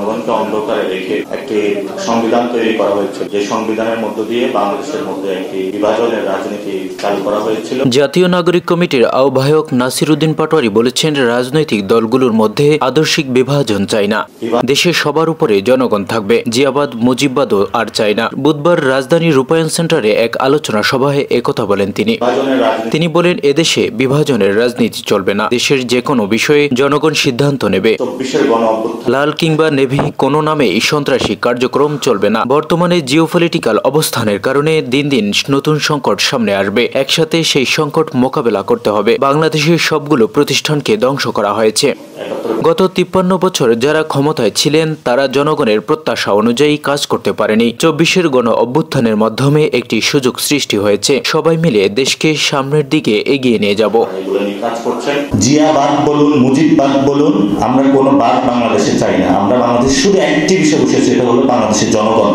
জনগণকে অন্ধকারে রেখে একটি সংবিধান তৈরি করা হয়েছে, যে সংবিধানের মধ্য দিয়ে বাংলাদেশের মধ্যে একটি বিভাজনের রাজনীতি চালু করা হয়েছিল। জাতীয় নাগরিক কমিটির আহ্বায়ক নাসির উদ্দিন পাটোয়ারি বলেছেন, রাজনৈতিক দলগুলোর মধ্যে আদর্শিক বিভাজন চাই না, দেশের সবার উপরে জনগণ থাকবে, জিয়াবাদ মুজিববাদও আর চাই না। বুধবার রাজধানীর রূপায়ণ সেন্টারে এক আলোচনা সভায় একথা বলেন তিনি বলেন, এদেশে বিভাজনের রাজনীতি চলবে না, দেশের যে কোনো বিষয়ে জনগণ সিদ্ধান্ত নেবে। লাল কিংবা নেভি কোনো নামে সন্ত্রাসী কার্যক্রম চলবে না। বর্তমানে জিওপলিটিক্যাল অবস্থানের কারণে দিন দিন নতুন সংকট সামনে আসবে, একসাথে সেই সংকট মোকাবেলা করতে হবে। বাংলাদেশের সবগুলো প্রতিষ্ঠানকে ধ্বংস করা হয়েছে। গত 53 বছর যারা ক্ষমতায় ছিলেন তারা জনগণের প্রত্যাশা অনুযায়ী কাজ করতে পারেনি। 24-এর গণ অভ্যুত্থানের মাধ্যমে একটি সুযোগ সৃষ্টি হয়েছে, সবাই মিলে দেশকে সামনের দিকে এগিয়ে নিয়ে যাব। জিয়াবাদ বলুন, মুজিববাদ বলুন, আমরা কোনো বাদ বাংলাদেশে চাই না। আমরা বাংলাদেশ শুধু একটি বিষয় বসেছি, এটা হলো বাংলাদেশের জনগণ।